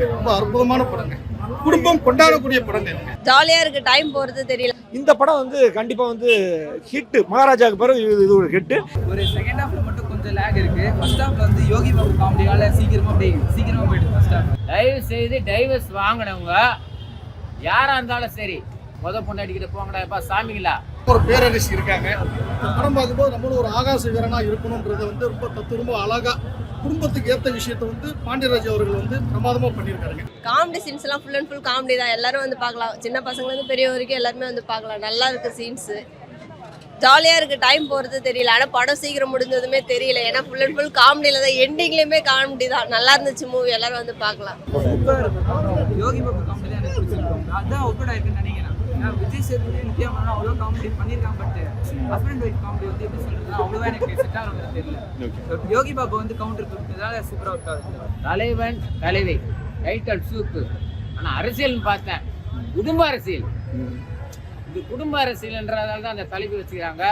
ரொம்ப அற்புதமான படங்க. குடும்பம் கொண்டாடக்கூடிய படங்க. ஜாலியா இருக்கு, டைம் போறது தெரியல. இந்த படம் வந்து கண்டிப்பா வந்து ஹிட். மகாராஜாக்கு பிறகு இது ஒரு ஹிட். ஒரு செகண்ட் ஹாஃப்ல மட்டும் கொஞ்சம் லேக் இருக்கு. ஃபர்ஸ்ட் ஹாஃப்ல வந்து யோகி பாபு காமெடியால சீக்கிரமா போயிடுது ஃபர்ஸ்ட் ஹாஃப். தயவு செய்து டைவர்ஸ் வாங்கினவங்க யாரா இருந்தாலும் சரி பொண்டாட்டிக்கிட்ட போங்கடாப்பா சாமிங்களா. ஒரு பேரரசி இருக்காங்க. படம் பார்க்கும்போது நம்மளும் ஒரு ஆகாச வீரனா இருக்கணும்ன்றத வந்து ரொம்ப அழகா குடும்பத்துக்கு ஏற்ற விஷயத்தை வந்து பாண்டியராஜ் அவர்கள் வந்து பிரமாதமா பண்ணியிருக்காருங்க. காமெடி சீன்ஸ் எல்லாம் ஃபுல் அண்ட் ஃபுல் காமெடி தான். எல்லாரும் வந்து பார்க்கலாம், சின்ன பசங்கள்ல இருந்து பெரிய வரைக்கும் எல்லாருமே வந்து பார்க்கலாம். நல்லா இருக்கு சீன்ஸ், ஜாலியா இருக்கு, டைம் போறது தெரியல. ஆனா படம் சீக்கிரம் முடிஞ்சதுமே தெரியல, ஏன்னா ஃபுல் அண்ட் ஃபுல் காமெடியில தான். எண்டிங்லயுமே காமெடி தான். நல்லா இருந்துச்சு மூவி, எல்லாரும் வந்து பார்க்கலாம். யோகி பாபு காமெடி தான் எனக்கு பிடிச்சிருக்கு. அதான் ஒர்க் அவுட் ஆயிருக்குன்னு நினைக்கிறேன். விஜய் சேதுபதி நித்யாமேனன் அவ்வளோ காமெடி பண்ணியிருக்காங்க. பட் ஹஸ்பண்ட் ஒய்ஃப் காமெடி வந்து எப்படி சொல்றது அவ்வளோவா எனக்கு செட் ஆகிறது தெரியல. யோகி பாபு வந்து கவுண்டர் கொடுத்ததால சூப்பராக ஒர்க் ஆகுது. தலைவன் தலைவி டைட்டல் சூப்பு. ஆனால் அரசியல்னு பார்த்தேன், குடும்ப அரசியல். இது குடும்ப அரசியல்ன்றதால தான் அந்த தலைவி வச்சுக்கிறாங்க.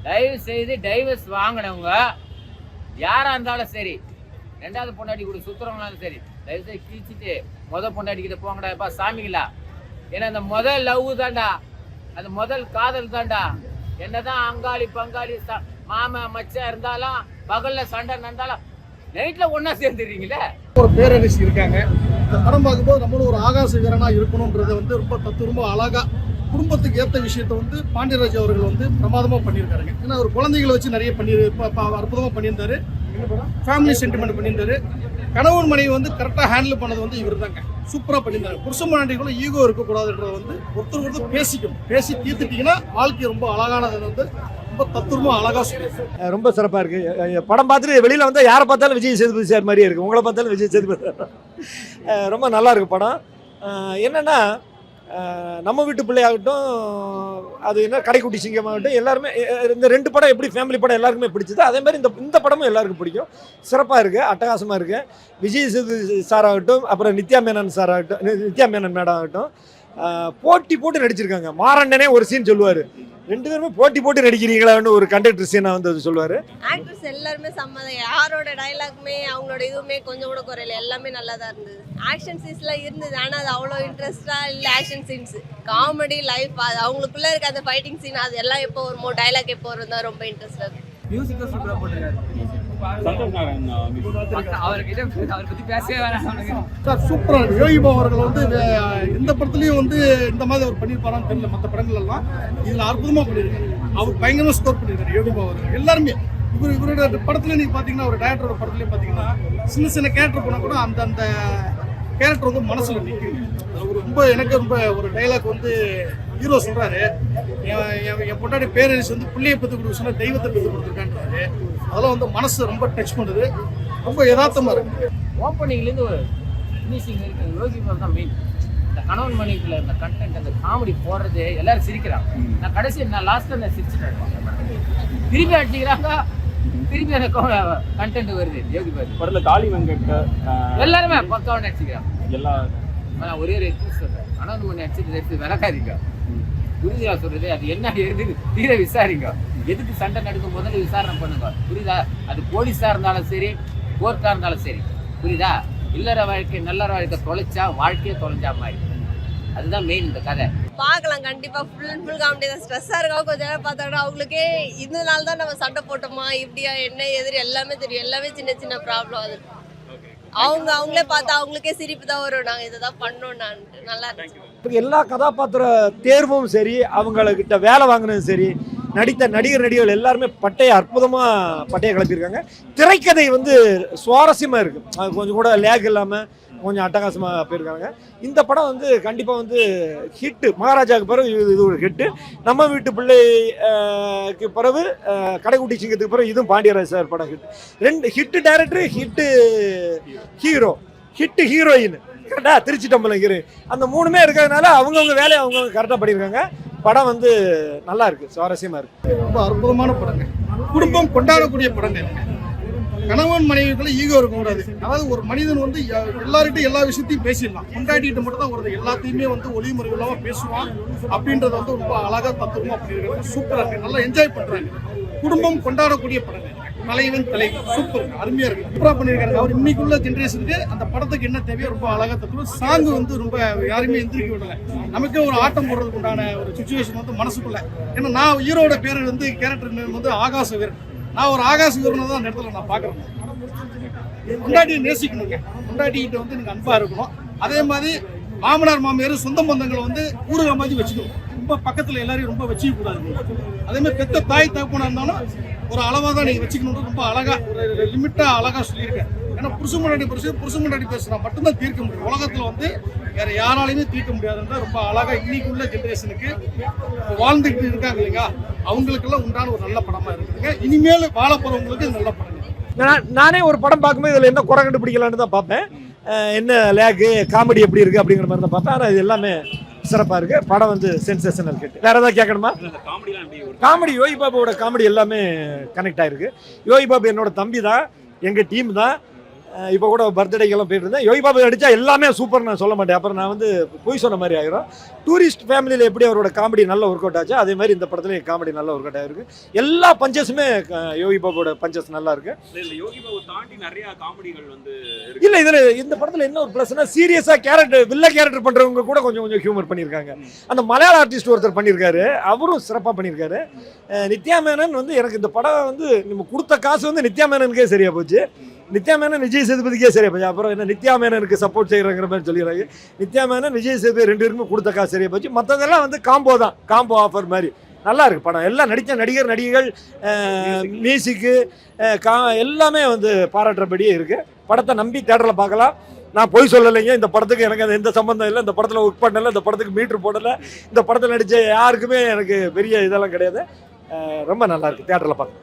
தயவு செய்து டைவர்ஸ் வாங்கினவங்க யாரா இருந்தாலும் சரி, ரெண்டாவது பொண்டாட்டி கூட சுத்துறவங்களாலும் சரி, தயவு செய்து கிழிச்சிட்டு பொண்டாட்டிக்கிட்ட போங்கடாப்பா சாமிங்களா. ஏன்னா அந்த முதல் லவ் தாண்டா, அந்த முதல் காதல் தாண்டா. என்னதான் அங்காளி பங்காளி மாமா மச்சா இருந்தாலும் பகல்ல சண்டை நடந்தாலும் நைட்ல ஒன்னா சேர்ந்துடுறீங்களே. ஒரு பேரரசி இருக்காங்க. இந்த படம் பார்க்கும்போது நம்மளும் ஒரு ஆகாச வீரனா இருக்கணும்ன்றத வந்து ரொம்ப அழகா குடும்பத்துக்கு ஏற்ற விஷயத்தை வந்து பாண்டியராஜ் அவர்கள் வந்து பிரமாதமா பண்ணியிருக்காருங்க. ஏன்னா ஒரு குழந்தைகளை வச்சு நிறைய அற்புதமா பண்ணியிருந்தாரு. ஃபேமிலி சென்டிமெண்ட் பண்ணியிருந்தாரு. கணவன் மனைவி வந்து கரெக்டாக ஹேண்டில் பண்ணது வந்து இவர் தாங்க. சூப்பராக பண்ணியிருந்தாரு. புருஷன் பொண்டாட்டிக்குள்ள ஈகோ இருக்கக்கூடாதுன்றது வந்து ஒருத்தர் பேசி தீர்த்துட்டீங்கன்னா வாழ்க்கை ரொம்ப அழகானது வந்து ரொம்ப தத்துவமாக அழகாக சொல்லியிருக்காரு. ரொம்ப சிறப்பாக இருக்குது. படம் பார்த்துட்டு வெளியில் வந்து யாரை பார்த்தாலும் விஜய் சேதுபதி சார் மாதிரியே இருக்குது. உங்களை பார்த்தாலும் விஜய் சேதுபதி ரொம்ப நல்லா இருக்குது படம். என்னென்னா நம்ம வீட்டு பிள்ளையாகட்டும், அது என்ன கடைக்குட்டி சிங்கமாகட்டும், எல்லாருமே இந்த ரெண்டு படம் எப்படி ஃபேமிலி படம் எல்லாருக்குமே பிடிச்சது, அதே மாதிரி இந்த படமும் எல்லாருக்கும் பிடிக்கும். சிறப்பாக இருக்குது, அட்டகாசமாக இருக்குது. விஜய் சேதுபதி சார் ஆகட்டும், அப்புறம் நித்யா மேனன் மேடம் ஆகட்டும், போட்டு நடிச்சிருக்காங்க. மாரண்டனே ஒரு சீன் சொல்லுவார், ரெண்டு பேருமே போட்டு நடிக்கிறீங்களான்னு ஒரு கண்டக்டர் சீனா வந்து அது சொல்லுவார். ஆக்டர்ஸ் எல்லாருமே சம்மதம். யாரோட டைலாக்மே அவங்களோட இதுவுமே கொஞ்சம் கூட குறையில, எல்லாமே நல்லா தான் இருந்தது. ஆக்ஷன் சீன்ஸ்லாம் இருந்தது, ஆனால் அது அவ்வளோ இன்ட்ரெஸ்டாக இல்லை. ஆக்ஷன் சீன்ஸ், காமெடி, லைஃப், அது அவங்களுக்குள்ள இருக்க அந்த ஃபைட்டிங் சீன், அது எல்லாம் எப்போ வருமோ, டைலாக் எப்போ வரும் தான் ரொம்ப இன்ட்ரெஸ்டாக இருக்கும். மியூசிக்கும் சூப்பராக போட்டிருக்காரு. அவரை பற்றி பேசவே வேணாம் சார். சூப்பராக இருக்கு. யோகி பாபு அவர்கள் வந்து எந்த படத்துலையும் வந்து இந்த மாதிரி அவர் பண்ணியிருப்பாரான்னு தெரியல. மற்ற படங்கள் எல்லாம் இதில் அற்புதமாக பண்ணியிருக்காரு. அவர் பயங்கரமாக ஸ்கோர் பண்ணியிருக்காரு யோகி பாபு அவர்கள். எல்லாருமே இவரோட படத்துல நீங்கள் பார்த்தீங்கன்னா, ஒரு டைரக்டரோட படத்துலேயே பார்த்தீங்கன்னா சின்ன கேரக்டர் போனால் கூட அந்த கேரக்டர் வந்து மனசில் நிற்கும். எனக்கு ரொம்ப ஒரு டைலாக் வந்து ஹீரோ சொல்கிறாரு, என் பொண்டாடி பேரரசு வந்து பிள்ளையை பெற்று கொடுக்க சொன்னால் தெய்வத்தை பெற்று கொடுத்துருக்கான்றாரு. அதெல்லாம் வந்து மனசு ரொம்ப டச் பண்ணுது. ரொம்ப யதார்த்தமாக இருக்கு. ஓப்பனிங்லேருந்து ஒரு ஃபினிஷிங் இருக்கு. யோகி பாபு தான் மெயின். இந்த கணவன் மனைவிக்குள்ள இந்த கண்டென்ட், அந்த காமெடி போடுறது, எல்லாரும் சிரிக்கிறாங்க. நான் லாஸ்ட்டில் அந்த சிரிச்சுட்டு திருப்பி அடிச்சுக்கிறாங்க, திருப்பி அந்த கண்டென்ட் வருது. யோகி பாபு படத்தில் காளி வெங்கட் எல்லாருமே பக்காவாக நடிச்சுக்கிறாங்க. எல்லா ஒரே ஒரு சொல்றேன், கணவன் மணி அடிச்சுட்டு எடுத்து விளக்காதீங்க. புரியுதா சொல்றது? அது என்ன எதுக்கு தீர விசாரிங்க. எதுக்கு சண்டை நடக்கும் முதல்ல விசாரணை பண்ணுங்க. புரியுதா? அது போலீஸா இருந்தாலும் சரி, கோர்ட்டா இருந்தாலும் சரி. புரியுதா? இல்லற வாழ்க்கை நல்லற வாழ்க்கை தொலைச்சா வாழ்க்கையே தொலைஞ்சா மாதிரி. அதுதான் மெயின் இந்த கதை. பார்க்கலாம் கண்டிப்பா. ஃபுல் அண்ட் ஃபுல் காமெடி தான். ஸ்ட்ரெஸ்ஸாக இருக்கா கொஞ்ச நேரம் பார்த்தாங்கன்னா அவங்களுக்கே இந்த நாள் தான் நம்ம சண்டை போட்டோமா, இப்படியா, என்ன எதிரி எல்லாமே தெரியும். எல்லாமே சின்ன ப்ராப்ளம். அது அவங்களே பார்த்தா அவங்களுக்கே சிரிப்பு தான் வரும். நாங்கள் இதை தான் பண்ணோம். நல்லா இருந்துச்சு. எல்லா கதாபாத்திர தேர்வும் சரி, அவங்கக்கிட்ட வேலை வாங்கினதும் சரி, நடித்த நடிகர்கள் எல்லாருமே பட்டையை கிளப்பியிருக்காங்க. திரைக்கதை வந்து சுவாரஸ்யமாக இருக்குது. அது கொஞ்சம் கூட லேக் இல்லாமல் கொஞ்சம் அட்டகாசமாக போயிருக்காங்க. இந்த படம் வந்து கண்டிப்பாக வந்து ஹிட்டு. மகாராஜாவுக்கு பிறகு இது ஒரு ஹிட்டு. நம்ம வீட்டு பிள்ளைக்கு பிறகு கடைக்குட்டி சிங்கத்துக்கு பிறகு இதுவும் பாண்டியராஜ் சார் படம் ஹிட். ரெண்டு hit director, hit hero, hit heroine. கரெக்டாக திருச்சி டம்பளங்கிற அந்த மூணுமே இருக்கிறதுனால அவங்கவுங்க வேலையை அவங்கவுங்க கரெக்டாக பண்ணியிருக்காங்க. படம் வந்து நல்லா இருக்குது, சுவாரஸ்யமாக இருக்குது. ரொம்ப அற்புதமான படங்க. குடும்பம் கொண்டாடக்கூடிய படங்க. கணவன் மனைவிக்குள்ள ஈகோ இருக்கக்கூடாது. அதாவது ஒரு மனிதன் வந்து எல்லார்கிட்டையும் எல்லா விஷயத்தையும் பேசிடலாம். கொண்டாடிட்டு மட்டும் தான் ஒரு எல்லாத்தையுமே வந்து ஒளிமுறை இல்லாமல் பேசுவான் அப்படின்றத வந்து ரொம்ப அழகாக தத்துவமாக பண்ணியிருக்காங்க. சூப்பராக இருக்கு. நல்லா என்ஜாய் பண்ணுறாங்க. குடும்பம் கொண்டாடக்கூடிய படங்க. தலைவன் தலைவி சூப்பர் அருமையா இருக்கு. சூப்பரா பண்ணிருக்காரு. அவர் இன்னைக்குள்ள ஜெனரேஷனுக்கு அந்த படத்துக்கு என்ன தேவையோ ரொம்ப அழகா தத்துவம். சாங் வந்து ரொம்ப யாருமே எந்திரிக்க விடல. நமக்கே ஒரு ஆட்டம் போடுறதுக்கு உண்டான ஒரு சுச்சுவேஷன் வந்து மனசுக்குள்ள. ஏன்னா நான் ஹீரோட பேர் வந்து கேரக்டர் வந்து ஆகாச வீரன். நான் ஒரு ஆகாச வீரனை தான் அந்த இடத்துல நான் பாக்குறேன். முன்னாடி நேசிக்கணுங்க, முன்னாடிக்கிட்ட வந்து எனக்கு அன்பா இருக்கணும். அதே மாதிரி மாமனார் மாமியார் சொந்த பந்தங்களை வந்து ஊருக மாதிரி வச்சுக்கணும். ரொம்ப பக்கத்துல எல்லாரையும் ரொம்ப வச்சுக்க கூடாது. அதே மாதிரி பெத்த தாய் தகப்பனா இருந்தாலும் ஒரு அளவா தான் நீங்க வச்சுக்கணும். ரொம்ப அழகா ஒரு லிமிட்டா அழகா சொல்லியிருக்கேன். ஏன்னா புருஷன் முன்னாடி பேசுனா மட்டும்தான் தீர்க்க முடியும். உலகத்துல வந்து வேற யாராலையுமே தீர்க்க முடியாதுன்ற ரொம்ப அழகா இன்னைக்குள்ள ஜெனரேஷனுக்கு வாழ்ந்துட்டு இருக்காங்க இல்லைங்க, அவங்களுக்கெல்லாம் உண்டான ஒரு நல்ல படமா இருக்குதுங்க. இனிமேல் வாழ போறவங்களுக்கு இது நல்ல படம். நானே ஒரு படம் பார்க்கும்போது இதில் என்ன குறை கண்டுபிடிக்கலான்னு தான் பார்ப்பேன். என்ன லேக்கு காமெடி எப்படி இருக்குது அப்படிங்கிற மாதிரி தான் பார்ப்பேன். ஆனால் இது எல்லாமே சிறப்பாக இருக்குது. படம் வந்து சென்சேஷனல் ஹிட். வேறு ஏதாவது கேட்கணுமா? காமெடி யோகி பாபுவோட காமெடி எல்லாமே கனெக்ட் ஆகிருக்கு. யோகி பாபு என்னோட தம்பி தான், எங்கள் டீம் தான். இப்போ கூட பர்த்டேக்கெல்லாம் போயிட்டு இருந்தேன். யோகி பாபு அடித்தா எல்லாமே சூப்பர் நான் சொல்ல மாட்டேன். அப்புறம் நான் வந்து போய் சொன்ன மாதிரி ஆகிரும். டூரிஸ்ட் ஃபேமிலியில் எப்படி அவரோட காமெடி நல்ல ஒர்க் அவுட் ஆச்சு, அதே மாதிரி இந்த படத்துலையும் காமெடி நல்ல ஒர்க் அவுட் ஆகிருக்கு. எல்லா பஞ்சஸுமே யோகி பாபுவோட பஞ்சஸ் நல்லா இருக்கு. யோகி பாபு தாண்டி நிறைய காமெடிகள் வந்து இல்லை இதில் இந்த படத்தில் என்ன ஒரு ப்ளஸ்னா சீரியஸாக வில்ல கேரக்டர் பண்ணுறவங்க கூட கொஞ்சம் ஹியூமர் பண்ணியிருக்காங்க. அந்த மலையாள ஆர்டிஸ்ட் ஒருத்தர் பண்ணியிருக்காரு, அவரும் சிறப்பாக பண்ணியிருக்காரு. நித்யா மேனன் வந்து எனக்கு இந்த படம் வந்து நம்ம கொடுத்த காசு வந்து நித்யா மேனனுக்கே சரியா போச்சு. நித்யா மேனன் விஜய் சேதுபதிக்கே சரியா போச்சு. அப்புறம் என்ன நித்யா மேனனுக்கு சப்போர்ட் செய்யறங்கிற மாதிரி சொல்லிடுறாங்க. நித்யா மேனன் விஜய் சேதுபதி 2 பேருக்கும் கொடுத்த காசு சரியா போச்சு. மற்றதெல்லாம் வந்து காம்போ தான், காம்போ ஆஃபர் மாதிரி நல்லா இருக்கு படம். எல்லாம் நடித்த நடிகர்கள் மியூசிக்கு எல்லாமே வந்து பாராட்டுறபடியே இருக்கு. படத்தை நம்பி தேட்டரில் பார்க்கலாம். நான் போய் சொல்லலைங்க, இந்த படத்துக்கு எனக்கு அது எந்த சம்பந்தம் இல்லை. இந்த படத்தில் ஒர்க் பண்ணலை, இந்த படத்துக்கு மீட்ரு போடலை, இந்த படத்தில் நடித்த யாருக்குமே எனக்கு பெரிய இதெல்லாம் கிடையாது. ரொம்ப நல்லா இருக்கு, தேட்டரில் பார்க்கலாம்.